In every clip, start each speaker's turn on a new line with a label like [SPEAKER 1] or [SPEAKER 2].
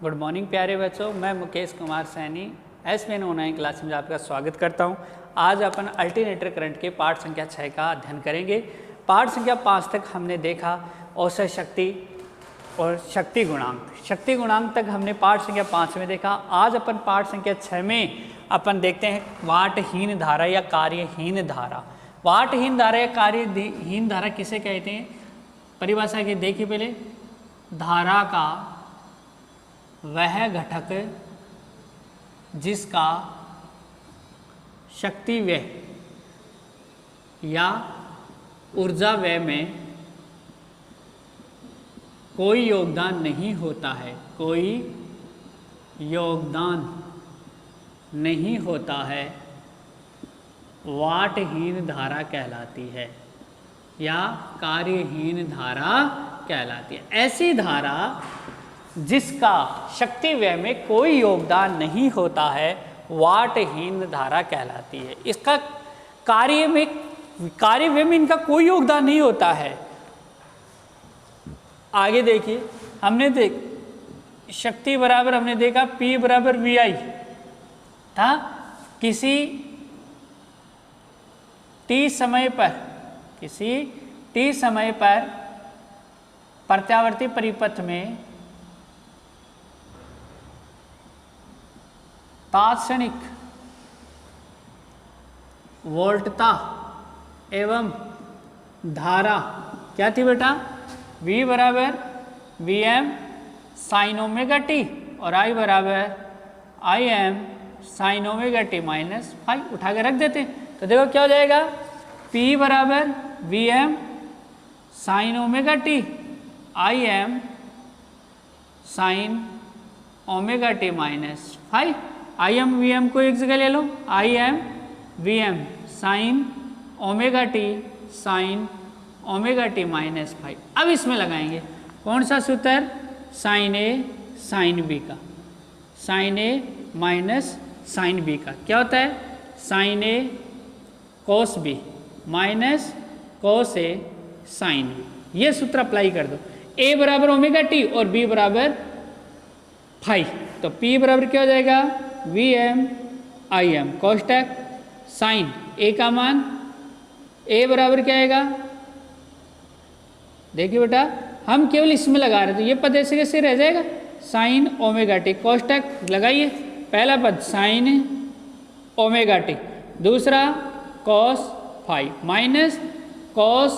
[SPEAKER 1] Good morning प्यारे बच्चों, मैं Mukesh Kumar Saini ESPN online class में आपका स्वागत करता हूं। आज अपन अल्टरनेटर करंट के पाठ संख्या 6 का अध्ययन करेंगे। पाठ संख्या 5 तक हमने देखा औसत शक्ति और शक्ति गुणांक तक हमने पाठ संख्या 5 में देखा। आज अपन पाठ संख्या 6 में अपन देखते हैं वाटहीन धारा या कार्यहीन धारा। वाटहीन धारा या कार्यहीन धारा किसे कहते हैं? परिभाषा के देखिए पहले, धारा का वह घटक जिसका शक्ति व्यय या ऊर्जा व्यय में कोई योगदान नहीं होता है, कोई योगदान नहीं होता है, वाटहीन धारा कहलाती है या कार्यहीन धारा कहलाती है। ऐसी धारा जिसका शक्ति व्यय में कोई योगदान नहीं होता है वाटहीन धारा कहलाती है। इसका कार्य व्यय में इनका कोई योगदान नहीं होता है। आगे देखिए, हमने शक्ति बराबर हमने देखा P बराबर VI था। किसी T समय पर प्रत्यावर्ती परिपथ में तात्क्षणिक वोल्टता एवं धारा क्या थी बेटा? V बराबर Vm साइन ओमेगा टी और I बराबर Im sine omega T minus five. उठा के रख देते हैं तो देखो क्या हो जाएगा, P बराबर Vm sign omega T Im sine omega T minus five. Im Vm को एक जगह ले लो, Im Vm sign omega T minus five. अब इसमें लगाएंगे कौन सा सूत्र? साइन ए साइन बी का, साइन ए माइनस साइन बी का क्या होता है? साइन ए कोस बी माइनस कोस ए साइन बी। ये सूत्र अप्लाई कर दो। ए बराबर ओमेगा टी और बी बराबर फाइव, तो P बराबर क्या हो जाएगा? Vm Im कोष्टक साइन ए का मान A बराबर क्या आएगा? देखिए बेटा, हम केवल इसमें लगा रहे थे, ये पद ऐसे कैसे रह जाएगा? साइन ओमेगा टी कोष्टक लगाइए, पहला पद साइन ओमेगा टी, दूसरा cos five minus cos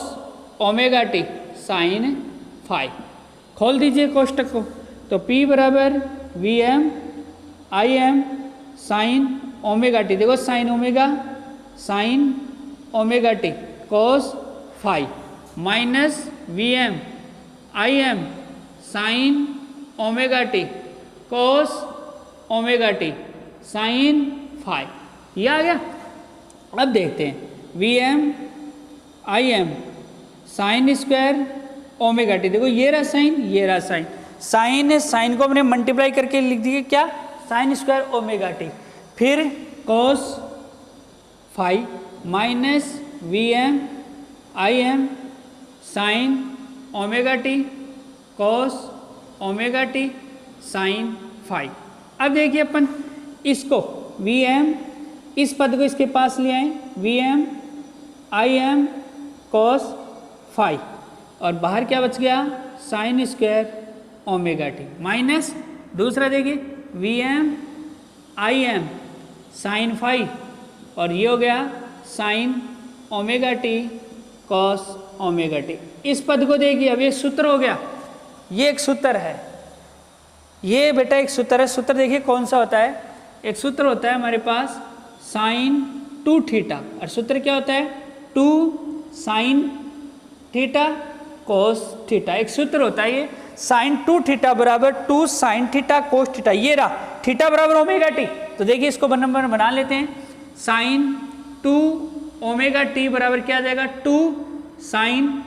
[SPEAKER 1] omega T sine five. खोल दीजिए कोष्टक को, तो P बराबर Vm Im sine omega t, देखो sine omega T cos five minus Vm Im sine omega T cos omega T sine five. ये आ गया। अब देखते हैं Vm Im sine square omega t, देखो ये रहा साइन, ये रहा साइन, साइन को हमने मल्टीप्लाई करके लिख दिए क्या? साइन स्क्वायर ओमेगा टी, फिर cos five minus Vm Im sine omega T cos omega T sine five. अब देखिए अपन इसको Vm, इस पद को इसके पास ले आए, Vm Im कॉस फाइव और बाहर क्या बच गया? Sign square omega T minus दूसरा देखिए Vm Im साइन फाइव और ये हो गया sign omega T cos omega T. इस पद को देखिए, अब ये सूत्र हो गया, ये एक सूत्र है, ये बेटा एक सूत्र है। सूत्र देखिए कौन सा होता है? एक सूत्र होता है हमारे पास साइन 2 थीटा और सूत्र क्या होता है? 2 साइन थीटा कोस थीटा। एक सूत्र होता है ये साइन 2 थीटा बराबर 2 साइन थीटा कोस थीटा। ये रहा थीटा बराबर ओमेगा टी, तो देखिए इसको नंबर बना लेते हैं। साइन 2 ओमेगा टी बराबर क्या आ जाएगा? 2 साइन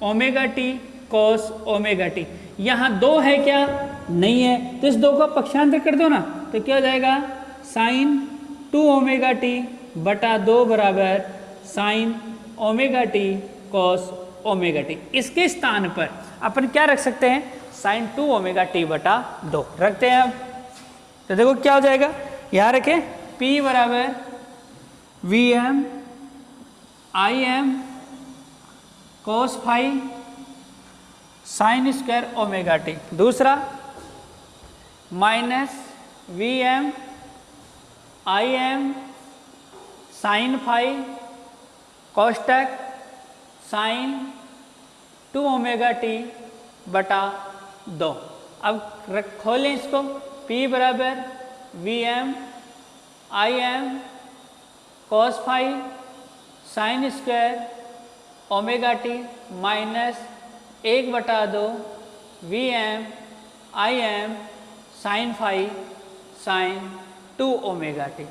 [SPEAKER 1] ओमेगा टी कोस ओमेगा टी। यहाँ 2 है क्या? नहीं है, तो इस 2 को पक्षांतर कर दो ना, तो क्या हो जाएगा? साइन 2 ओमेगा टी बटा 2 बराबर साइन ओमेगा टी कोस ओमेगा टी। इसके स्थान पर अपन क्या रख सकते हैं? साइन 2 ओमेगा टी बटा 2 रखते हैं। अब तो देखो क्या हो जाएगा, यहाँ रखें P बराबर V M I M cos phi sine square omega t, दूसरा minus V M I M sine phi कोष्टक साइन 2 ओमेगा टी बटा 2। अब खोलें इसको, P बराबर V M I M cos phi sine square omega T minus 1/2 V M I M sine phi sine 2 omega T.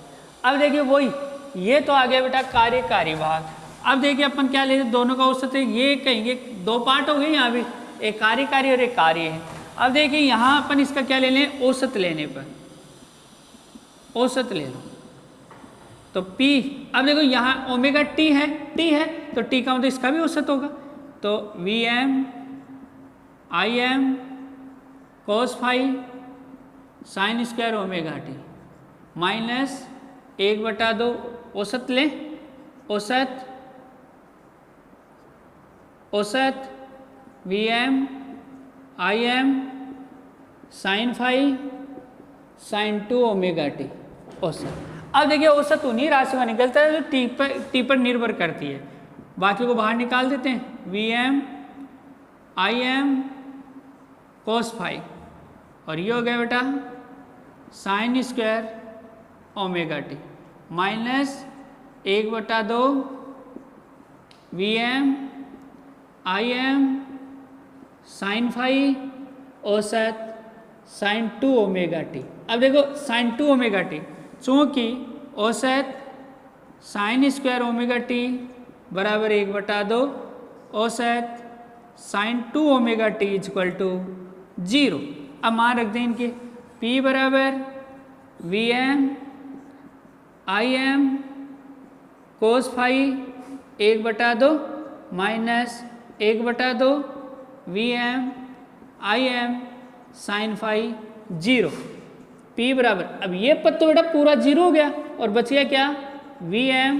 [SPEAKER 1] अब देखिए वही, ये तो आ गया बेटा कार्यकारी भाग। अब देखिए अपन क्या लेते, दोनों का औसत है, ये कहेंगे दो पार्ट हो गए यहाँ भी, एक कार्यकारी और एक कार्य है। अब देखिए यहाँ अपन इसका क्या ले लें, औसत लेने पर औसत ले लो तो P, अब देखो यहाँ ओमेगा T है तो T का मतलब इसका भी औसत होगा, तो V M I M cos phi sine square omega T minus 1/2 औसत ले, औसत V M I M sine phi sine 2 omega T औसत। अब देखिए औसत उन्हीं राशि में निकलता है जो टी पर निर्भर करती है, बाकी को बाहर निकाल देते हैं। V M I M cos phi और ये हो गया बेटा sine square omega T minus 1/2 V M I M sine phi औसत साइन 2 ओमेगा टी। अब देखो साइन 2 ओमेगा टी, चूँकि औसत साइन स्क्वायर ओमेगा टी बराबर 1/2 औसत sine 2 omega T equal to 0। अब मान रख दें इनके, P बराबर V M I M cos phi 1/2 minus 1/2 V M I M sine phi 0। P बराबर, अब ये पद तो बेटा पूरा 0 हो गया और बच गया क्या, वी एम,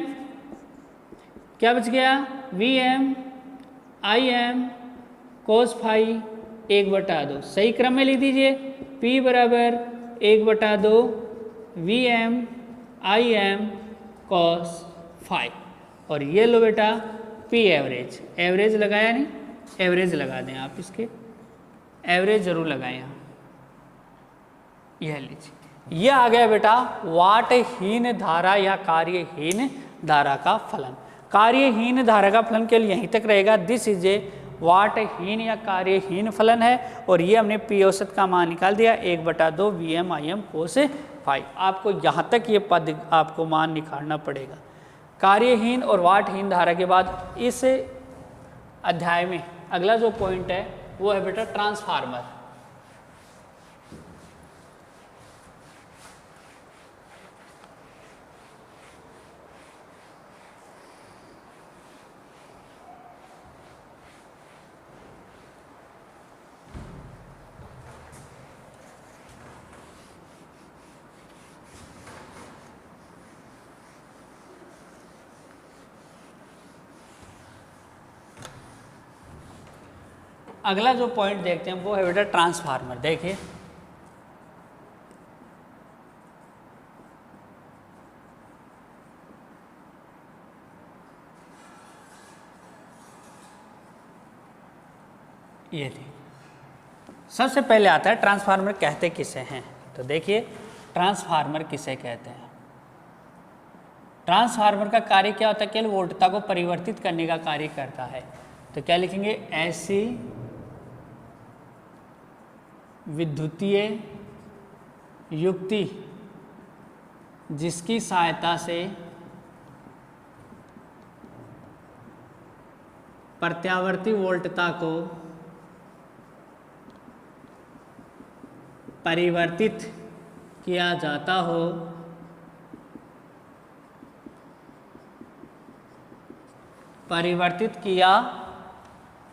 [SPEAKER 1] क्या बच गया, V M I M cos phi 1/2, सही क्रम में लिख दीजिए। P बराबर 1/2 V M I M cos phi, और ये लो बेटा P एवरेज, एवरेज लगाया नहीं, एवरेज लगा दें आप, इसके एवरेज जरूर लगाएं यहाँ। यह लीजिए, यह आ गया बेटा वाटहीन धारा या कार्यहीन धारा का फलन। कार्यहीन धारा का फलन के लिए यहीं तक रहेगा, दिस इज ए वाटहीन या कार्यहीन फलन है, और ये हमने P औसत का मान निकाल दिया 1/2 V M I M cos phi. आपको यहाँ तक ये पद आपको मान निकालना पड़ेगा। कार्यहीन और वाटहीन धारा के बाद इस अध्याय में अगला जो पॉइंट है वो है बेटा ट्रांसफार्मर। अगला जो पॉइंट देखते हैं वो है बेटा ट्रांसफार्मर। देखिए ये सबसे पहले आता है ट्रांसफार्मर कहते किसे हैं। तो देखिए ट्रांसफार्मर किसे कहते हैं। ट्रांसफार्मर का कार्य क्या होता है, केवल वोल्टता को परिवर्तित करने का कार्य करता है। तो क्या लिखेंगे, ऐसी विद्युतीय युक्ति जिसकी सहायता से प्रत्यावर्ती वोल्टता को परिवर्तित किया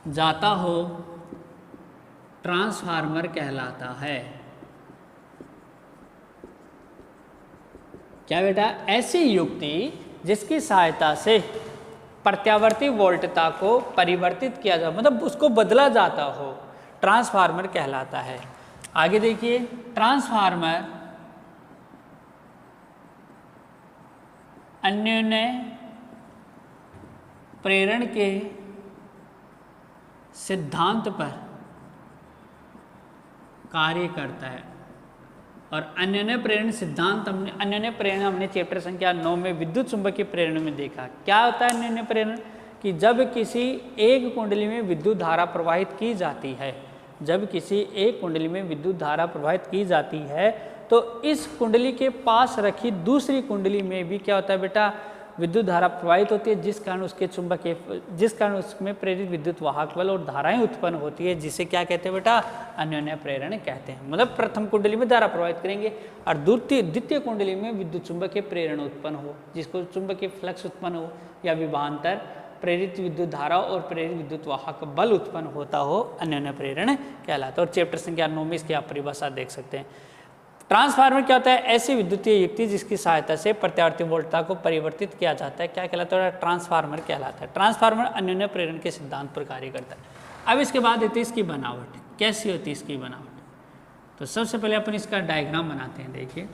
[SPEAKER 1] जाता हो, ट्रांसफार्मर कहलाता है। क्या बेटा? ऐसी युक्ति जिसकी सहायता से प्रत्यावर्ती वोल्टता को परिवर्तित किया जाए, मतलब उसको बदला जाता हो, ट्रांसफार्मर कहलाता है। आगे देखिए, ट्रांसफार्मर अन्योन्य प्रेरण के सिद्धांत पर कार्य करता है। और अन्योन्य प्रेरण सिद्धांत अन्योन्य प्रेरण हमने चैप्टर संख्या 9 में विद्युत चुंबकीय प्रेरण में देखा। क्या होता है अन्योन्य प्रेरण? कि जब किसी एक कुंडली में विद्युत धारा प्रवाहित की जाती है, जब किसी एक कुंडली में विद्युत धारा प्रवाहित की जाती है, तो इस कुंडली के पास रखी दूसरी कुंडली में भी क्या होता है बेटा? विद्युत धारा प्रवाहित होती है, जिस कारण उसमें प्रेरित विद्युत वाहक बल और धाराएं उत्पन्न होती है, जिसे क्या कहते हैं बेटा? अन्योन्य प्रेरण कहते हैं। मतलब प्रथम कुंडली में धारा प्रवाहित करेंगे और द्वितीय कुंडली में विद्युत चुंबकीय प्रेरण उत्पन्न हो, जिसको चुंबकीय फ्लक्स उत्पन्न हो या विभवांतर प्रेरित विद्युत धारा और प्रेरित विद्युत वाहक बल उत्पन्न होता हो, अन्योन्य प्रेरण कहलाता है। और चैप्टर संख्या 9 में इसकी आप परिभाषा देख सकते हैं। ट्रांसफार्मर क्या होता है? ऐसी विद्युतीय युक्ति जिसकी सहायता से प्रत्यावर्ती वोल्टता को परिवर्तित किया जाता है। क्या कहलाता है? ट्रांसफार्मर कहलाता है। ट्रांसफार्मर अन्योन्य प्रेरण के सिद्धांत पर कार्य करता है। अब इसके बाद होती है इसकी बनावट। कैसी होती है इसकी बनावट? तो सबसे पहले अपन इसका डायग्राम बनाते हैं। देखिए,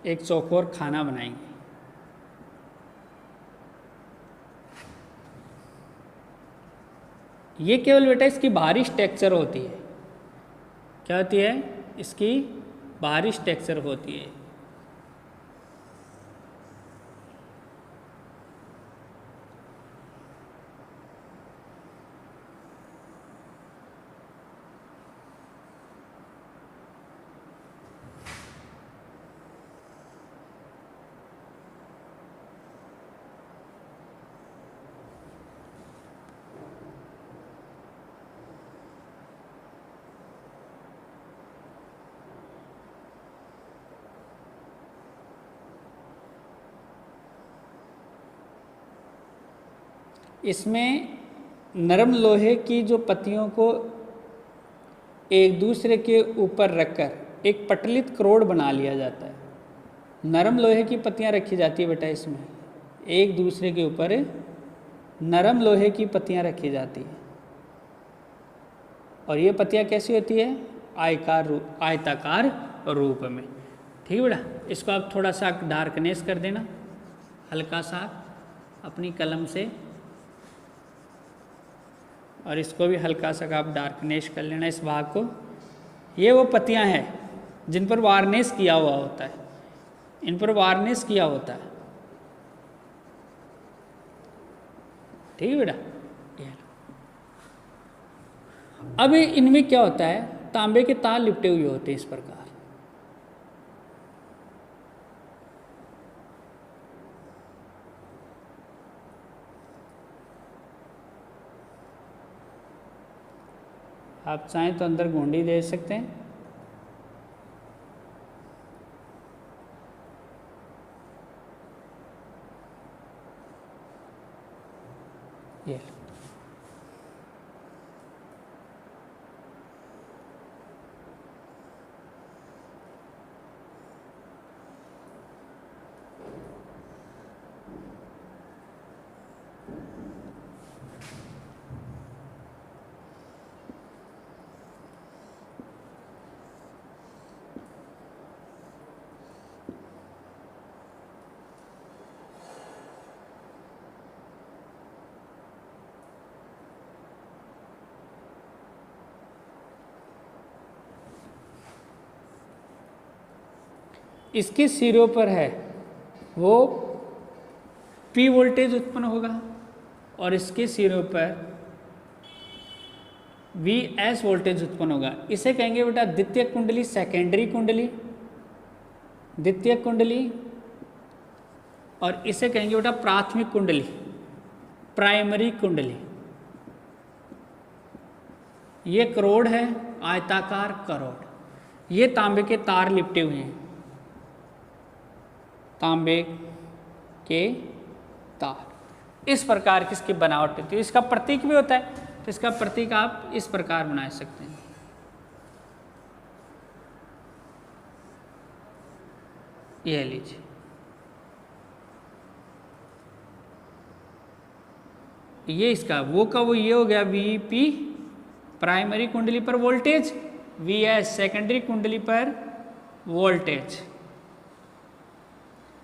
[SPEAKER 1] एक चौकोर खाना बनाएंगे। ये केवल बेटा इसकी बाहरी स्ट्रक्चर होती है। क्या होती है? इसकी बाहरी स्ट्रक्चर होती है। इसमें नरम लोहे की जो पत्तियों को एक दूसरे के ऊपर रखकर एक पटलित करोड़ बना लिया जाता है। नरम लोहे की पत्तियां रखी जाती है बेटा, इसमें एक दूसरे के ऊपर नरम लोहे की पत्तियां रखी जाती है। और ये पत्तियां कैसी होती है? आयताकार रूप में। ठीक है बेटा, इसको आप थोड़ा सा डार्कनेस कर देना, हल्का सा अपनी कलम से, और इसको भी हल्का सा आप डार्कनेस कर लेना इस भाग को। ये वो पत्तियां हैं जिन पर वार्निश किया हुआ होता है, इन पर वार्निश किया होता है। ठीक है बेटा। अब इनमें क्या होता है? तांबे के तार लिपटे हुए होते हैं इस प्रकार। आप चाहें तो अंदर घुंडी दे सकते हैं। ये इसके सिरों पर है वो P वोल्टेज उत्पन्न होगा और इसके सिरों पर VS वोल्टेज उत्पन्न होगा। इसे कहेंगे बेटा द्वितीयक कुंडली, सेकेंडरी कुंडली, द्वितीयक कुंडली, और इसे कहेंगे बेटा प्राथमिक कुंडली, प्राइमरी कुंडली। ये करोड़ है, आयताकार करोड़। ये तांबे के तार लिपटे हुए हैं, तांबे के तार। इस प्रकार की इसकी बनावट होती है। इसका प्रतीक भी होता है, तो इसका प्रतीक आप इस प्रकार बना सकते हैं। ये लीजिए, ये इसका वो का वो ये हो गया Vp प्राइमरी कुंडली पर वोल्टेज, Vs सेकेंडरी कुंडली पर वोल्टेज।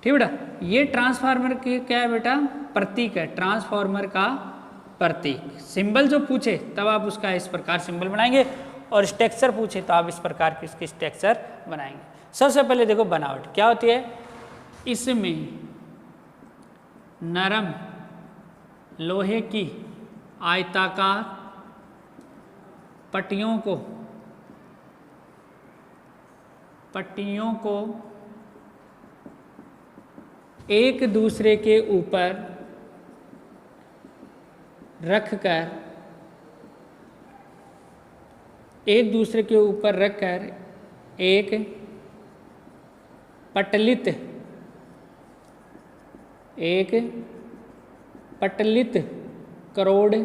[SPEAKER 1] ठीक बेटा, ये ट्रांसफार्मर के क्या है बेटा, प्रतीक है, ट्रांसफार्मर का प्रतीक। सिंबल जो पूछे तब आप उसका इस प्रकार सिंबल बनाएंगे, और स्ट्रक्चर पूछे तो आप इस प्रकार की इसकी स्ट्रक्चर बनाएंगे। सबसे पहले देखो बनावट क्या होती है। इसमें नरम लोहे की आयताकार पट्टियों को एक दूसरे के ऊपर रखकर एक पटलित करोड़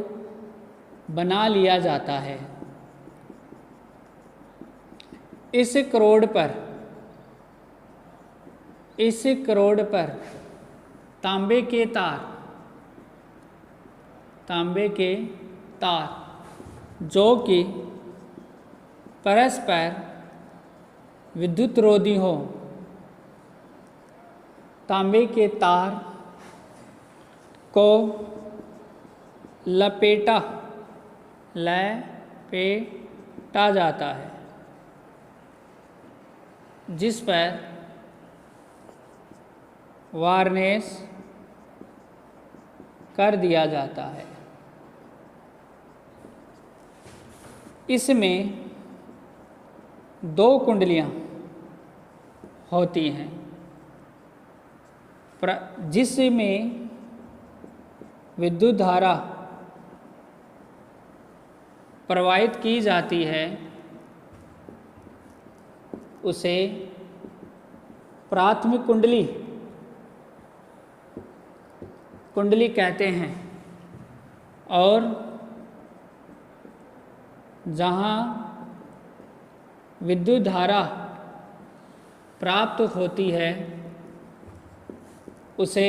[SPEAKER 1] बना लिया जाता है। इस करोड़ पर तांबे के तार जो कि परस्पर विद्युत रोधी हो, तांबे के तार को लपेटा जाता है, जिस पर वार्निश कर दिया जाता है। इसमें 2 कुंडलियां होती हैं, जिसमें विद्युत धारा प्रवाहित की जाती है, उसे प्राथमिक कुंडली कहते हैं। और जहाँ विद्युत धारा प्राप्त होती है उसे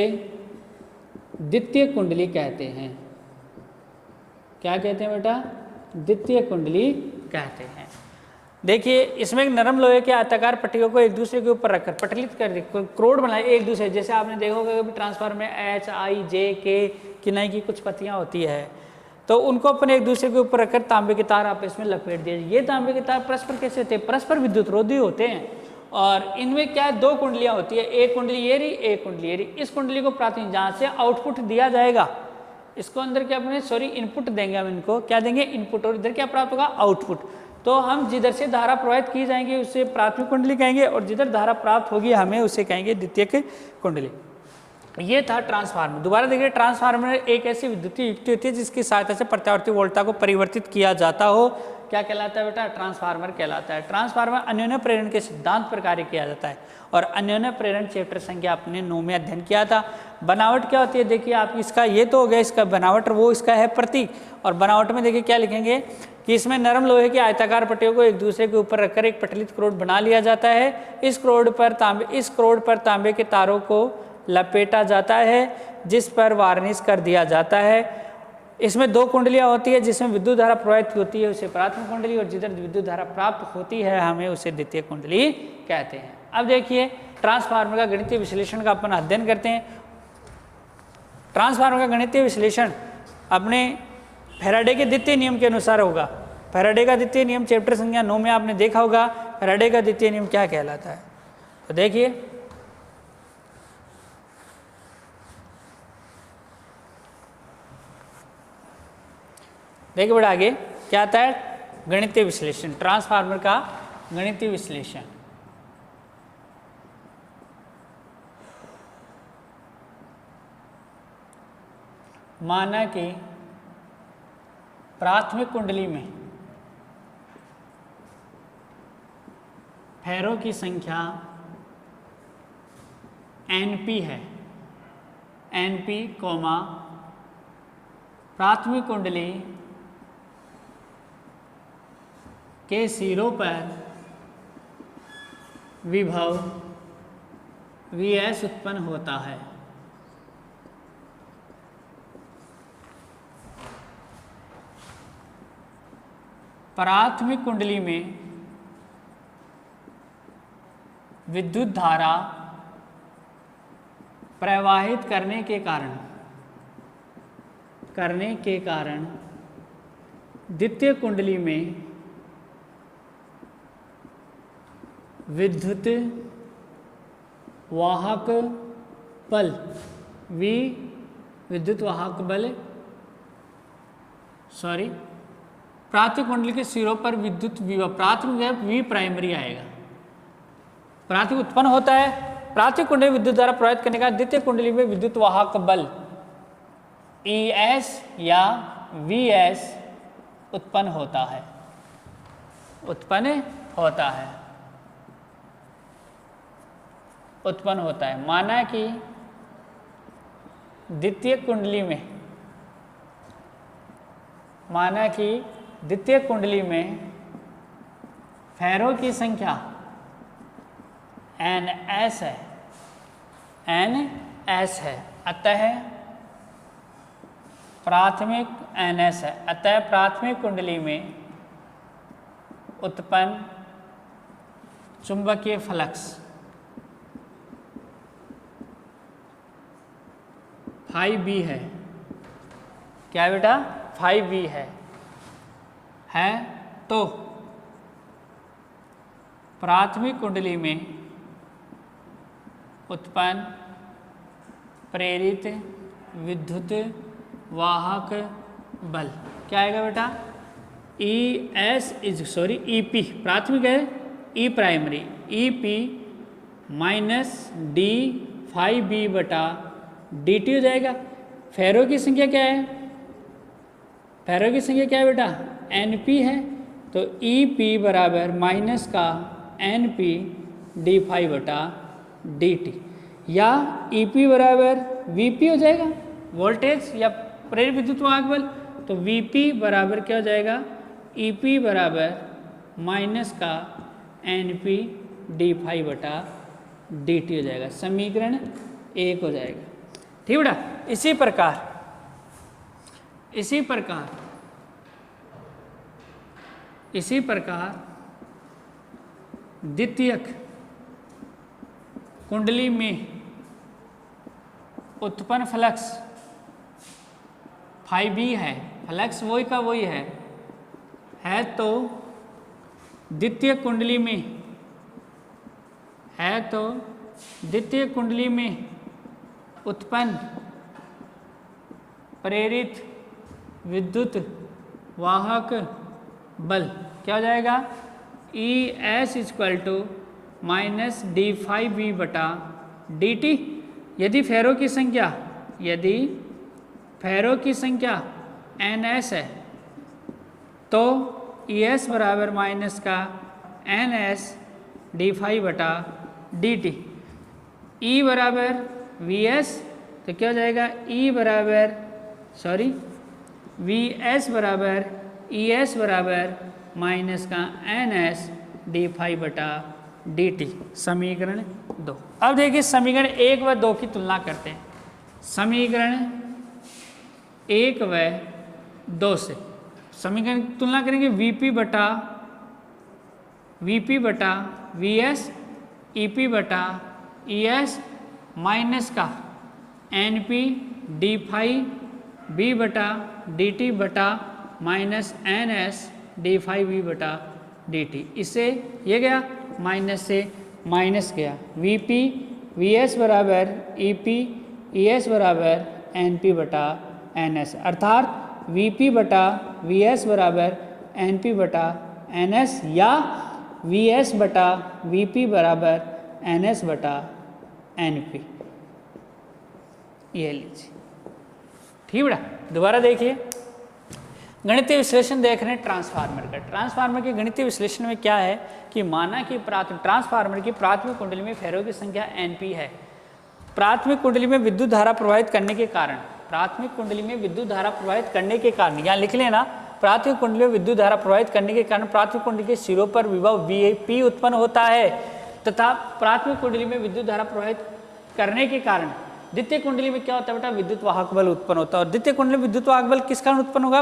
[SPEAKER 1] द्वितीय कुंडली कहते हैं। क्या कहते हैं बेटा? द्वितीय कुंडली कहते हैं। देखिए, इसमें एक नरम लोहे के आयताकार पट्टियों को एक दूसरे के ऊपर रखकर पटलित कर दी, क्रोड बनाए एक दूसरे। जैसे आपने देखा होगा कि ट्रांसफार्मर में H, I, J, K किनाई की कुछ पत्तियां होती है, तो उनको अपने एक दूसरे के ऊपर रखकर तांबे के तार आपस में लपेट दिए। ये तांबे के तार परस्पर कैसे होते हैं? परस्पर विद्युत रोधी होते हैं। और इनमें क्या है, 2 कुंडलियां होती है, एक कुंडली ये रही, एक कुंडली ये रही। इस कुंडली को प्राथमिक, जहाँ से आउटपुट दिया जाएगा, इसको अंदर क्या अपने इनपुट देंगे हम, इनको क्या देंगे? इनपुट। और इधर क्या प्राप्त होगा? आउटपुट। तो हम जिधर से धारा प्रवाहित की जाएंगे उसे प्राथमिक कुंडली कहेंगे, और जिधर धारा प्राप्त होगी हमें उसे कहेंगे द्वितीयक कुंडली। ये था ट्रांसफार्मर। दोबारा देखिए, ट्रांसफार्मर एक ऐसी विद्युतीय युक्ति होती है जिसकी सहायता से प्रत्यावर्ती वोल्टता को परिवर्तित किया जाता हो। क्या कहलाता है बेटा? ट्रांसफार्मर कहलाता है। ट्रांसफार्मर अन्योन्य प्रेरण के सिद्धांत पर कार्य किया जाता है, और अन्योन्य प्रेरण चैप्टर संख्या आपने 9 में अध्ययन किया था। बनावट क्या होती है? देखिए आप, इसका ये तो हो गया इसका बनावट, वो इसका है प्रतीक। और बनावट में देखिए क्या लिखेंगे कि इसमें नरम लोहे की आयताकार पट्टियों को एक दूसरे के ऊपर रखकर एक पटलित क्रोड बना लिया जाता है। इस क्रोड पर तांबे के तारों को लपेटा जाता है, जिस पर वार्निश कर दिया जाता है। इसमें 2 कुंडलियां होती है, जिसमें विद्युत धारा प्रवाहित होती है उसे प्राथमिक कुंडली, और जिधर विद्युत धारा प्राप्त होती है हमें उसे द्वितीय कुंडली कहते हैं। अब देखिए, ट्रांसफार्मर का गणितीय विश्लेषण का अपन अध्ययन करते हैं। ट्रांसफार्मर का गणितीय विश्लेषण अपने फैराडे के द्वितीय नियम के अनुसार होगा। फैराडे का द्वितीय नियम चैप्टर संख्या 9 में आपने देखा होगा। फैराडे का द्वितीय नियम क्या कहलाता है? तो देखिए, बेटा आगे क्या आता है? गणितीय विश्लेषण। ट्रांसफार्मर का गणितीय विश्लेषण। माना कि प्राथमिक कुंडली में फेरों की संख्या Np है, NP कोमा प्राथमिक कुंडली के सिरों पर विभव Vs उत्पन्न होता है। प्राथमिक कुंडली में विद्युत धारा प्रवाहित करने के कारण द्वितीय कुंडली में विद्युत वाहक बल V विद्युत वाहक बल प्राथमिक कुंडली के सिरों पर विद्युत विभव प्राथमिक है V प्राइमरी आएगा। प्राथमिक उत्पन्न होता है, प्राथमिक कुंडली में विद्युत द्वारा प्रवाहित करने का द्वितीय कुंडली में विद्युत वाहक बल ES या VS उत्पन्न होता है। माना कि द्वितीय कुंडली में फेरों की संख्या NS है, अतः प्राथमिक NS है, अतः प्राथमिक कुंडली में उत्पन्न चुंबकीय फ्लक्स फाई B है। क्या बेटा? फाई B है तो प्राथमिक कुंडली में उत्पन्न प्रेरित विद्युत वाहक बल क्या आएगा बेटा? EP प्राथमिक है, E primary EP minus D phi B बटा DT हो जाएगा। फेरो की संख्या क्या है? बेटा? NP है, तो EP बराबर माइनस का NP D फाई बटा DT, या EP बराबर VP हो जाएगा, वोल्टेज या प्रेरित विद्युत वाहक बल। तो VP बराबर क्या हो जाएगा? EP बराबर माइनस का NP D फाई बटा DT हो जाएगा। समीकरण 1 हो जाएगा। ठीक बेटा? इसी प्रकार द्वितीयक कुंडली में उत्पन्न फ्लक्स फाई B है, फ्लक्स वही का वही है तो द्वितीय कुंडली में उत्पन्न प्रेरित विद्युत वाहक बल क्या हो जाएगा? ES equal to minus D phi B बटा DT। यदि फेरों की संख्या NS है तो ES बराबर माइनस का NS D फाई बटा DT। E बराबर VS तो क्या हो जाएगा? VS बराबर ES बराबर माइनस का NS D फाई बटा DT। समीकरण 2। अब देखिए समीकरण 1 व 2 की तुलना करते हैं। समीकरण 1 व 2 से समीकरण की तुलना करेंगे। VP बटा VS EP बटा ES माइनस का NP D फाई B बटा DT बटा minus NS D phi B बटा DT। इससे ये गया, माइनस से माइनस गया। VP VS बराबर EP ES बराबर NP बटा NS, अर्थात VP बटा VS बराबर NP बटा NS या VS बटा VP बराबर NS बटा NP। ये लीजिए। ठीक बेटा? दोबारा देखिए, गणितीय विश्लेषण देख रहे हैं ट्रांसफार्मर का। ट्रांसफार्मर के गणितीय विश्लेषण में क्या है कि माना कि ट्रांसफार्मर की प्राथमिक कुंडली में फेरों की संख्या NP है प्राथमिक कुंडली में विद्युत धारा प्रवाहित करने के कारण, प्राथमिक कुंडली में विद्युत धारा प्रवाहित करने के कारण, यहाँ लिख लेना, प्राथमिक कुंडली में विद्युत धारा प्रवाहित करने के कारण प्राथमिक कुंडली के सिरों पर विभव Vp उत्पन्न होता है तथा प्राथमिक कुंडली में विद्युत धारा प्रवाहित करने के कारण द्वितीय कुंडली में क्या होता है बेटा, विद्युत वाहक बल उत्पन्न होता है। और द्वितीय कुंडली में विद्युत वाहक बल किस कारण उत्पन्न होगा,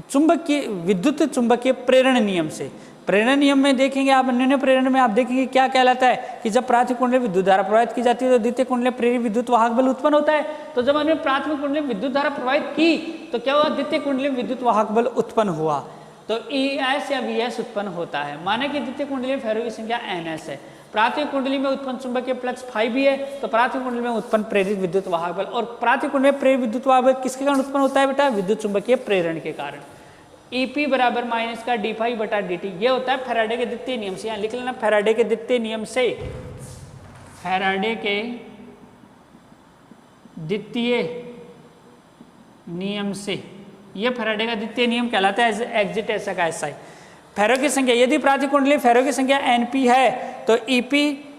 [SPEAKER 1] चुंबकीय विद्युत चुंबकीय प्रेरण नियम से। प्रेरण नियम में देखेंगे आप, अन्योन्य प्रेरण में आप देखेंगे क्या कहलाता है कि जब प्राथमिक कुंडली में विद्युत धारा प्रवाहित की जाती है तो द्वितीय कुंडली में प्रेरित विद्युत वाहक बल उत्पन्न होता है। तो जब हमने प्राथमिक कुंडली में विद्युत धारा प्रवाहित की तो क्या हुआ, द्वितीय कुंडली में विद्युत वाहक बल उत्पन्न हुआ, तो ES या VS उत्पन्न होता है। माने कि द्वितीय कुंडली में फेरो की संख्या NS है, प्राथमिक कुंडली में उत्पन्न चुंबकीय फ्लक्स फाई भी है, तो प्राथमिक कुंडली में उत्पन्न प्रेरित विद्युत वाहक बल, और प्राथमिक कुंडली में प्रेरित विद्युत वाहक बल किसके कारण उत्पन्न होता है बेटा, विद्युत चुंबकीय प्रेरण के कारण। EP बराबर माइनस का d∅ बटा dt, ये होता है फैराडे के द्वितीय नियम से। यहाँ लिख लेना, फैराडे के द्वितीय नियम से, फैराडे के द्वितीय नियम से, ये फैराडे का द्वितीय नियम कहलाता है, एग्जिट ऐसा का ऐसा ही। फेरो की संख्या, यदि प्राथमिक कुंडली फेरो की संख्या Np है तो EP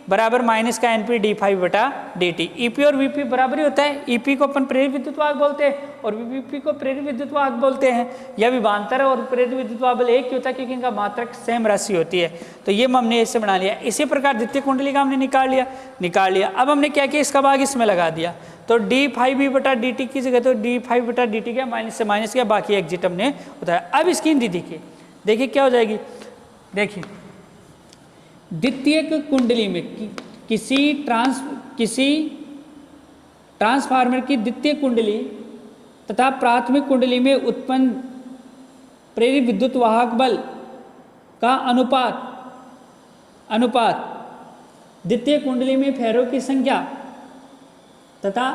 [SPEAKER 1] बराबर माइनस का Np d∅ बटा dt। EP और Vp बराबर ही होता है, EP को अपन प्रेरित विद्युत वाहक बोलते हैं और Vp को प्रेरित विद्युत वाहक बोलते हैं। यह विभवांतर है और प्रेरित विद्युत वाहक बल एक ही होता है क्योंकि इनका मात्रक सेम राशि होती है। तो ये हमने इससे बना लिया। इसी प्रकार द्वितीय कुंडली का हमने निकाल लिया। अब हमने क्या किया, इसका भाग इसमें लगा दिया, तो d∅ बटा dt की जगह तो d∅ बटा dt क्या, माइनस से माइनस किया, बाकी एग्जिट हमने बताया। अब इसकी हिंदी देखिए क्या हो जाएगी, देखिए द्वितीयक कुंडली में किसी ट्रांसफार्मर की द्वितीय कुंडली तथा प्राथमिक कुंडली में उत्पन्न प्रेरित विद्युत वाहक बल का अनुपात द्वितीय कुंडली में फेरों की संख्या तथा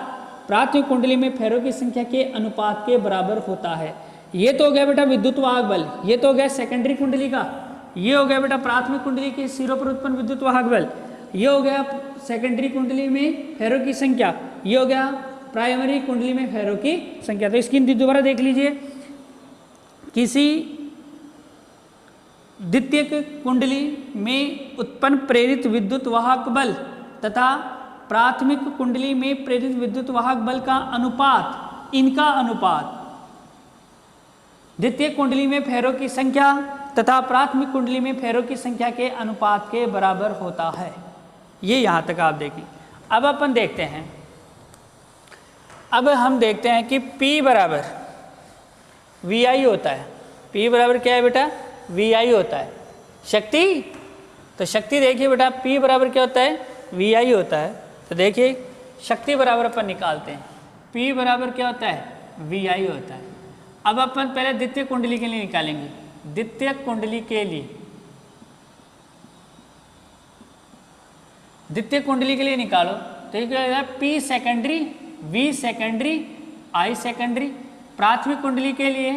[SPEAKER 1] प्राथमिक कुंडली में फेरों की संख्या के अनुपात के बराबर होता है। ये तो हो गया बेटा विद्युत वाहक बल, ये तो हो गया सेकेंडरी कुंडली का, ये हो गया बेटा प्राथमिक कुंडली के सिरों पर उत्पन्न विद्युत वाहक बल, ये हो गया सेकेंडरी कुंडली में फेरों की संख्या, ये हो गया प्राइमरी कुंडली में फेरों की संख्या। तो इसकी दोबारा देख लीजिए, किसी द्वितीयक कुंडली में उत्पन्न प्रेरित विद्युत वाहक बल तथा प्राथमिक कुंडली में प्रेरित विद्युत वाहक बल का अनुपात, इनका अनुपात द्वितीय कुंडली में फेरों की संख्या तथा प्राथमिक कुंडली में फेरों की संख्या के अनुपात के बराबर होता है। ये यहाँ तक आप देखिए। अब अपन देखते हैं, अब हम देखते हैं कि P बराबर VI होता है। P बराबर क्या है बेटा, VI होता है। शक्ति, तो शक्ति देखिए बेटा P बराबर क्या होता है, VI होता है। तो देखिए शक्ति बराबर अपन निकालते हैं, P बराबर क्या होता है, VI होता है। अब अपन पहले द्वितीय कुंडली के लिए निकालेंगे, द्वितीय कुंडली के लिए, द्वितीय कुंडली के लिए निकालो तो ये क्या है, P secondary, V secondary, I secondary. प्राथमिक कुंडली के लिए,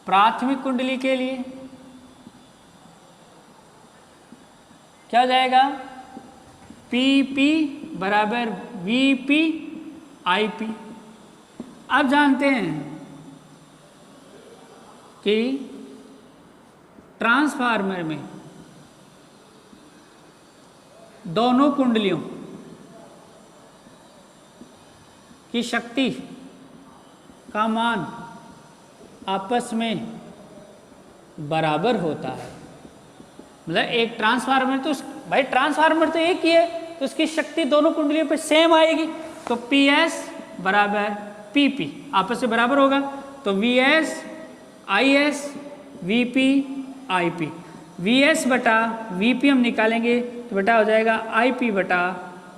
[SPEAKER 1] प्राथमिक कुंडली के लिए क्या हो जाएगा, PP बराबर VP IP। अब जानते हैं कि ट्रांसफार्मर में दोनों कुंडलियों की शक्ति का मान आपस में बराबर होता है। मतलब एक ट्रांसफार्मर, तो भाई ट्रांसफार्मर तो एक ही है तो उसकी शक्ति दोनों कुंडलियों पे सेम आएगी। तो PS बराबर PP आपस में बराबर होगा। तो VS IS VP IP, VS बटा VP हम निकालेंगे तो बेटा हो जाएगा IP बटा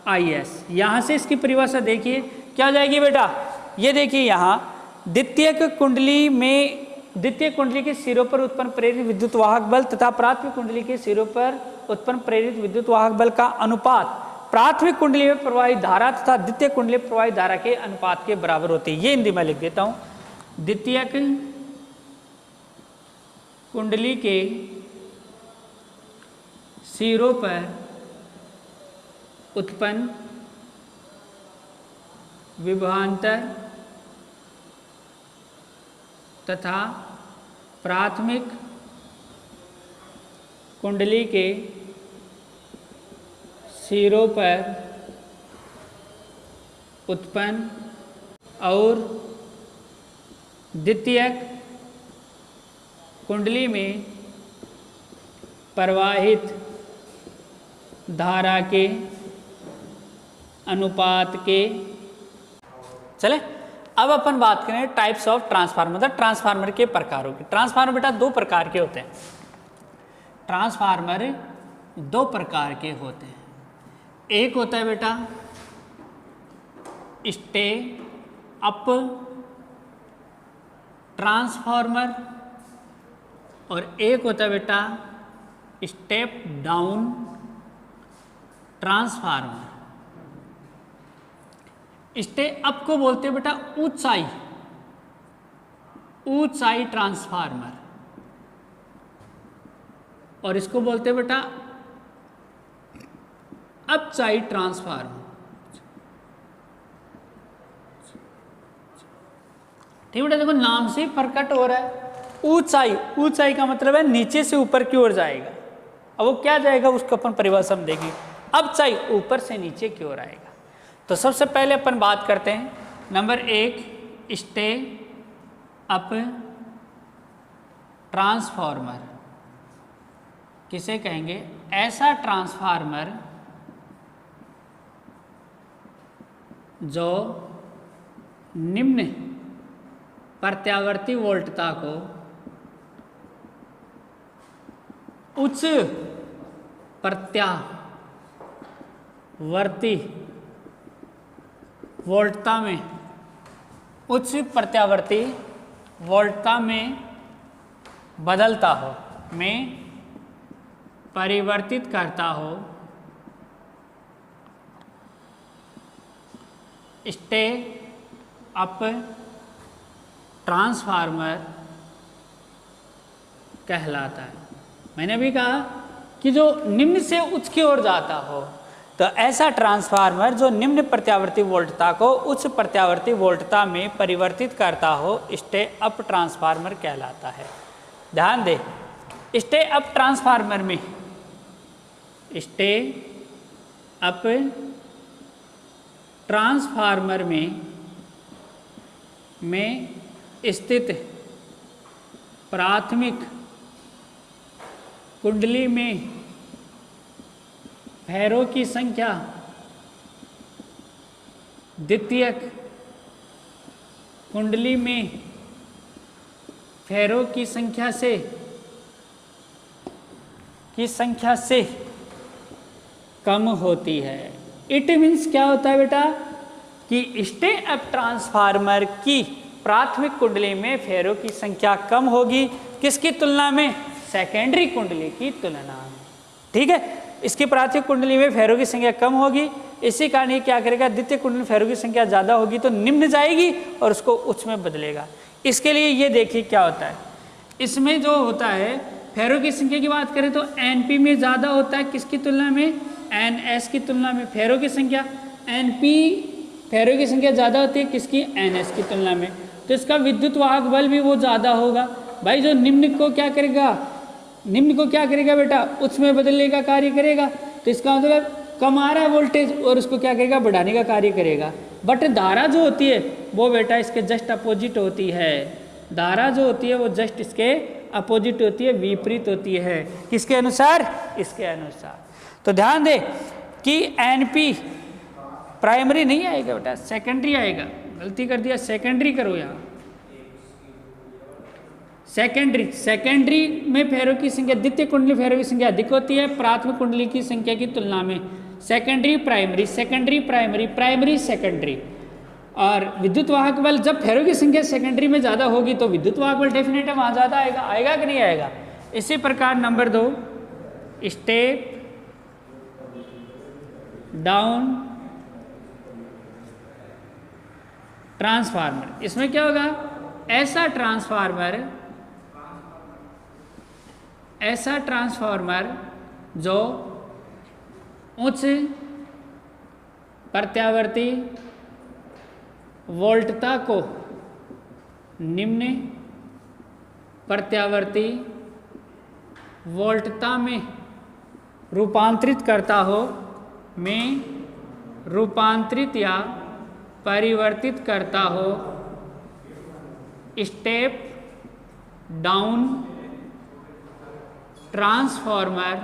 [SPEAKER 1] IS। यहाँ से इसकी परिभाषा देखिए क्या हो जाएगी बेटा, ये देखिए यहाँ द्वितीयक कुंडली में, द्वितीय कुंडली के सिरों पर उत्पन्न प्रेरित विद्युत वाहक बल तथा प्राथमिक कुंडली के सिरों पर उत्पन्न प्रेरित विद्युत वाहक बल का अनुपात प्राथमिक कुंडली में प्रवाहित धारा तथा द्वितीय कुंडली में प्रवाहित धारा के अनुपात के बराबर होती है। ये हिंदी में लिख देता हूं, द्वितीयक कुंडली के सिरों पर उत्पन्न विभवांतर तथा प्राथमिक कुंडली के सिरों पर उत्पन्न और द्वितीयक कुंडली में प्रवाहित धारा के अनुपात के। चले अब अपन बात करें टाइप्स ऑफ ट्रांसफार्मर, मतलब ट्रांसफार्मर के प्रकारों की। ट्रांसफार्मर बेटा दो प्रकार के होते हैं। ट्रांसफार्मर दो प्रकार के होते हैं। एक होता है बेटा स्टे अप ट्रांसफार्मर और एक होता है बेटा step down transformer. Stay up को बोलते हैं बेटा ऊंचाई, ऊंचाई ट्रांसफार्मर, और इसको बोलते हैं बेटा अपचाई ट्रांसफार्मर। ठीक बेटा, देखो नाम से प्रकट हो रहा है ऊंचाई। ऊंचाई का मतलब है नीचे से ऊपर की ओर जाएगा। अब वो क्या जाएगा उसको अपन परिभाषा में देखेंगे। अपचाई ऊपर से नीचे की ओर आएगा। तो सबसे पहले अपन बात करते हैं नंबर 1 स्टे अप ट्रांसफार्मर। किसे कहेंगे? ऐसा ट्रांसफार्मर जो निम्न प्रत्यावर्ती वोल्टता को उच्च प्रत्यावर्ती वोल्टता में, उच्च प्रत्यावर्ती वोल्टता में बदलता हो, में परिवर्तित करता हो। स्टे अप ट्रांसफार्मर कहलाता है। मैंने भी कहा कि जो निम्न से उच्च की ओर जाता हो, तो ऐसा ट्रांसफार्मर जो निम्न प्रत्यावर्ती वोल्टता को उच्च प्रत्यावर्ती वोल्टता में परिवर्तित करता हो, स्टे अप ट्रांसफार्मर कहलाता है। ध्यान दे, स्टे अप ट्रांसफार्मर में, स्टे अप ट्रांसफार्मर में स्थित प्राथमिक कुंडली में फेरों की संख्या द्वितीयक कुंडली में फेरों की संख्या से कम होती है। इट मीन्स क्या होता है बेटा कि स्टे अप ट्रांसफार्मर की प्राथमिक कुंडली में फेरों की संख्या कम होगी। किसकी तुलना में? सेकेंडरी कुंडली की तुलना में। ठीक है, इसकी प्राथमिक कुंडली में फेरों की संख्या कम होगी। इसी कारण ये क्या करेगा, द्वितीय कुंडली में फेरों की संख्या ज़्यादा होगी तो निम्न जाएगी और उसको उच्च में बदलेगा। इसके लिए ये देखिए क्या होता है, इसमें जो होता है फेरों की संख्या की बात करें तो एनपी में ज़्यादा होता है। किसकी तुलना में? एनएस की तुलना में। फेरों की संख्या एनपी, फेरों की संख्या ज़्यादा होती है किसकी? एनएस की तुलना में। तो इसका विद्युत वाहक बल भी वो ज़्यादा होगा। भाई जो निम्न को क्या करेगा, निम्न को क्या करेगा बेटा? उच्च में बदलने का कार्य करेगा। तो इसका मतलब कम आ रहा है वोल्टेज और उसको क्या करेगा? बढ़ाने का कार्य करेगा। बट धारा जो होती है वो बेटा इसके जस्ट अपोजिट होती है। धारा जो होती है वो जस्ट इसके अपोजिट होती है, विपरीत होती है। किसके अनुसार? इसके अनुसार। तो ध्यान दे कि एनपी प्राइमरी नहीं आएगा बेटा, सेकेंडरी आएगा। गलती कर दिया, सेकेंडरी करो यहाँ। सेकेंडरी में फेरों की संख्या, द्वितीय कुंडली फेरों की संख्या अधिक होती है प्राथमिक कुंडली की संख्या की तुलना में। Secondary primary, secondary primary, primary secondary. और विद्युत वाहक बल जब फेरों की संख्या सेकेंडरी में ज़्यादा होगी तो विद्युत वाहक बल डेफिनेट है वहाँ ज़्यादा आएगा। आएगा कि नहीं आएगा? इसी प्रकार नंबर 2 स्टेप डाउन ट्रांसफार्मर। इसमें क्या होगा? ऐसा ट्रांसफार्मर जो उच्च प्रत्यावर्ती वोल्टता को निम्न प्रत्यावर्ती वोल्टता में रूपांतरित करता हो, में रूपांतरित या परिवर्तित करता हो स्टेप डाउन ट्रांसफार्मर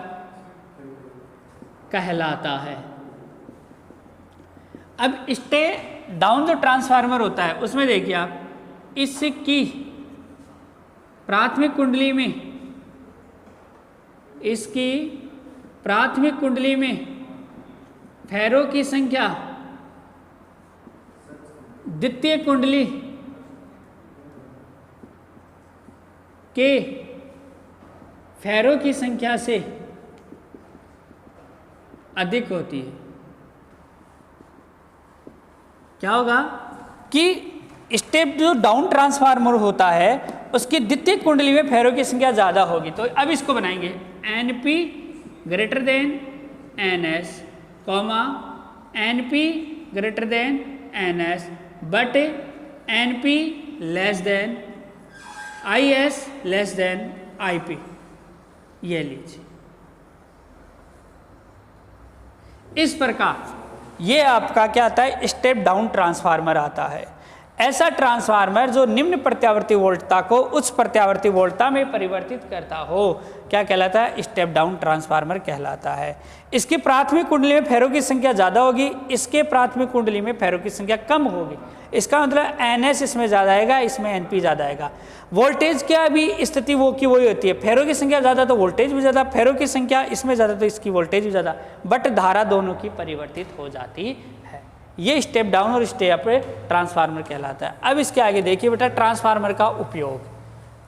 [SPEAKER 1] कहलाता है। अब स्टेप डाउन जो ट्रांसफार्मर होता है उसमें देखिए आप, इसकी प्राथमिक कुंडली में, इसकी प्राथमिक कुंडली में फेरों की संख्या द्वितीय कुंडली के फेरों की संख्या से अधिक होती है। क्या होगा कि स्टेप जो डाउन ट्रांसफार्मर होता है उसकी द्वितीय कुंडली में फेरों की संख्या ज़्यादा होगी। तो अब इसको बनाएंगे NP greater than NS, NP greater than NS but NP less than IS less than IP। ये लीजिए, इस प्रकार ये आपका क्या आता है, स्टेप डाउन ट्रांसफार्मर आता है। ऐसा ट्रांसफार्मर जो निम्न प्रत्यावर्ती वोल्टता को उच्च प्रत्यावर्ती वोल्टता में परिवर्तित करता हो क्या कहलाता है, स्टेप डाउन ट्रांसफार्मर कहलाता है। इसकी प्राथमिक कुंडली में फेरों की संख्या ज़्यादा होगी, इसके प्राथमिक कुंडली में फेरों की संख्या कम होगी। इसका मतलब NS इसमें ज़्यादा आएगा, इसमें NP ज़्यादा आएगा। वोल्टेज क्या भी स्थिति वो की वही होती है, फेरों की संख्या ज़्यादा तो वोल्टेज भी ज़्यादा, फेरों की संख्या इसमें ज़्यादा तो इसकी वोल्टेज भी ज़्यादा, बट धारा दोनों की परिवर्तित हो जाती है। ये स्टेप डाउन और स्टेप ट्रांसफार्मर कहलाता है। अब इसके आगे देखिए बेटा, ट्रांसफार्मर का उपयोग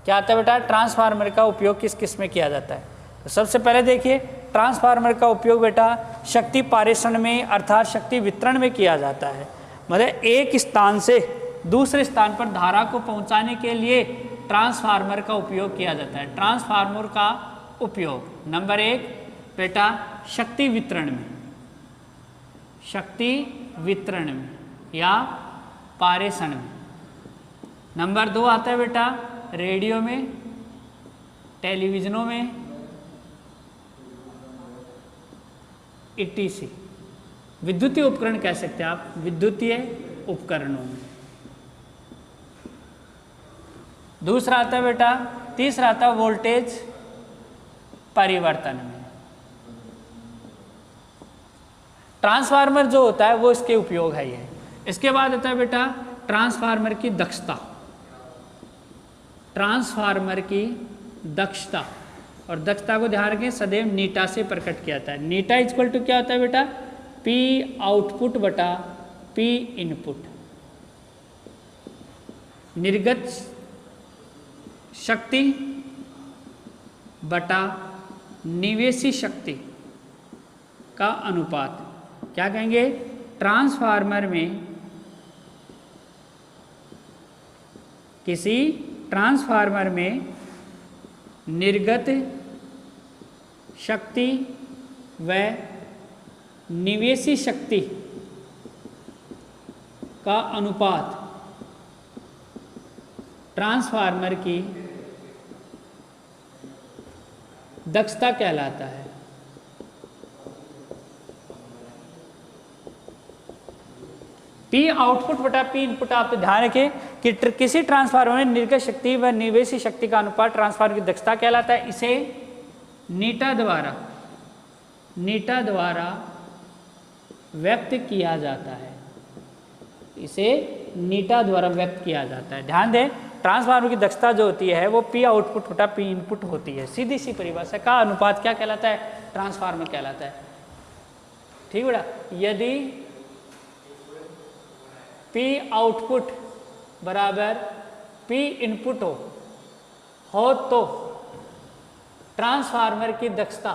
[SPEAKER 1] क्या आता है बेटा, ट्रांसफार्मर का उपयोग किस किस में किया जाता है। तो सबसे पहले देखिए, ट्रांसफार्मर का उपयोग बेटा शक्ति पारेषण में अर्थात शक्ति वितरण में किया जाता है। मतलब एक स्थान से दूसरे स्थान पर धारा को पहुंचाने के लिए ट्रांसफार्मर का उपयोग किया जाता है। ट्रांसफार्मर का उपयोग नंबर 1 बेटा शक्ति वितरण में, शक्ति वितरण में या पारेषण में। नंबर 2 आता है बेटा रेडियो में, टेलीविजनों में, ETC विद्युतीय उपकरण कह सकते हैं आप, विद्युतीय उपकरणों में। दूसरा आता है बेटा, तीसरा आता है वोल्टेज परिवर्तन में। ट्रांसफार्मर जो होता है वो इसके उपयोग है ये। इसके बाद आता है बेटा ट्रांसफार्मर की दक्षता, ट्रांसफार्मर की दक्षता, और दक्षता को ध्यान रखें सदैव नीटा से प्रकट किया जाता है। नीटा इक्वल टू क्या होता है बेटा, P आउटपुट बटा P इनपुट। निर्गत शक्ति बटा निवेशी शक्ति का अनुपात। क्या कहेंगे, ट्रांसफार्मर में, किसी ट्रांसफार्मर में निर्गत शक्ति व निवेशी शक्ति का अनुपात ट्रांसफार्मर की दक्षता कहलाता है। P आउटपुट बटा P इनपुट। आप ध्यान रखें कि किसी ट्रांसफार्मर में निर्गत शक्ति व निवेशी शक्ति का अनुपात ट्रांसफार्मर की दक्षता कहलाता है। इसे नीटा द्वारा व्यक्त किया जाता है, इसे नीटा द्वारा व्यक्त किया जाता है। ध्यान दें, ट्रांसफार्मर की दक्षता जो होती है वो P आउटपुट बटा P इनपुट होती है। सीधी सी परिभाषा का अनुपात क्या कहलाता है, ट्रांसफार्मर कहलाता है। ठीक बेटा, यदि P आउटपुट बराबर P इनपुट हो तो ट्रांसफार्मर की दक्षता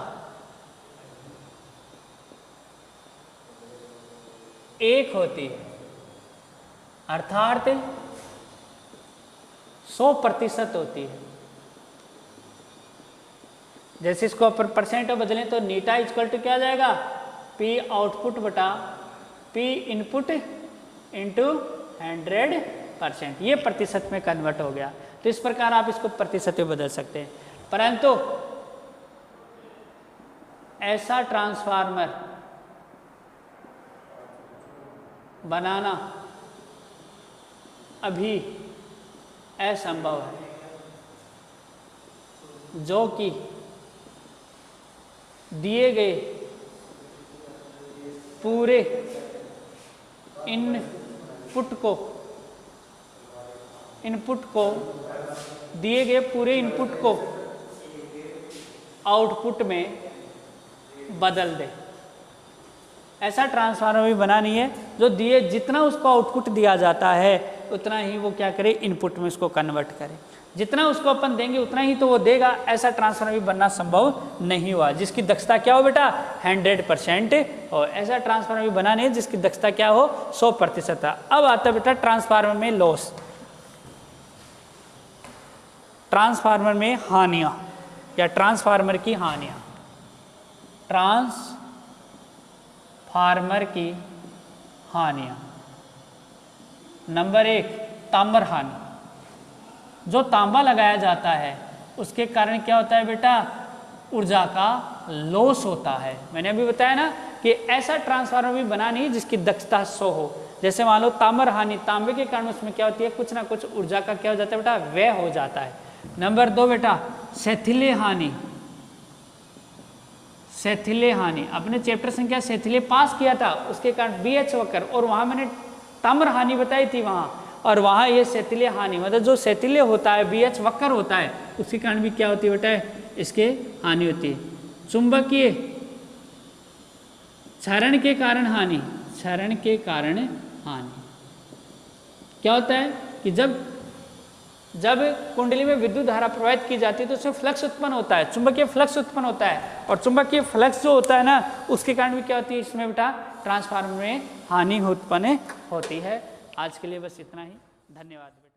[SPEAKER 1] 1 होती है, अर्थात 100% होती है। जैसे इसको अपन परसेंट में बदलें तो नीटा इक्वल टू क्या आ जाएगा, P आउटपुट बटा P इनपुट इंटू 100%। ये प्रतिशत में कन्वर्ट हो गया। तो इस प्रकार आप इसको प्रतिशत में बदल सकते हैं। परंतु ऐसा ट्रांसफार्मर बनाना अभी असंभव है, जो कि दिए गए पूरे इनपुट को दिए गए पूरे इनपुट को आउटपुट में बदल दे। ऐसा ट्रांसफार्मर भी बनानी है जो दिए जितना उसको आउटपुट दिया जाता है उतना ही वो क्या करे, इनपुट में उसको कन्वर्ट करे। जितना उसको अपन देंगे उतना ही तो वो देगा। ऐसा ट्रांसफार्मर भी बनना संभव नहीं हुआ जिसकी दक्षता क्या हो बेटा, 100% हो। ऐसा ट्रांसफार्मर भी बनानी है जिसकी दक्षता क्या हो, 100%। अब आता है बेटा ट्रांसफार्मर में लॉस, ट्रांसफार्मर में हानियां या ट्रांसफार्मर की हानियां। ट्रांसफार्मर की हानियां, नंबर 1 ताम्र हानि। जो तांबा लगाया जाता है उसके कारण क्या होता है बेटा, ऊर्जा का लॉस होता है। मैंने अभी बताया ना कि ऐसा ट्रांसफार्मर भी बनानी है जिसकी दक्षता 100 हो। जैसे मान लो ताम्र हानि, तांबे के कारण उसमें क्या होती है, कुछ ना कुछ ऊर्जा का क्या हो जाता है बेटा, व्यय हो जाता है। नंबर 2 बेटा शैथिल्य हानि। शैथिल्य हानि अपने चैप्टर संख्या शैथिल्य पास किया था, उसके कारण BH वक्र, और वहां मैंने ताम्र हानि बताई थी वहां, और वहां ये शैथिल्य हानि मतलब जो शैथिल्य होता है, BH वक्र होता है, उसके कारण भी क्या होती है बेटा, इसके हानि होती है। चुंबकीय क्षरण के कारण हानि, क्षरण के कारण हानि क्या होता है कि जब कुंडली में विद्युत धारा प्रवाहित की जाती है तो उसमें फ्लक्स उत्पन्न होता है, चुंबकीय फ्लक्स उत्पन्न होता है, और चुंबकीय फ्लक्स जो होता है ना उसके कारण भी क्या होती है, इसमें बेटा ट्रांसफार्मर में हानि उत्पन्न होती है। आज के लिए बस इतना ही, धन्यवाद।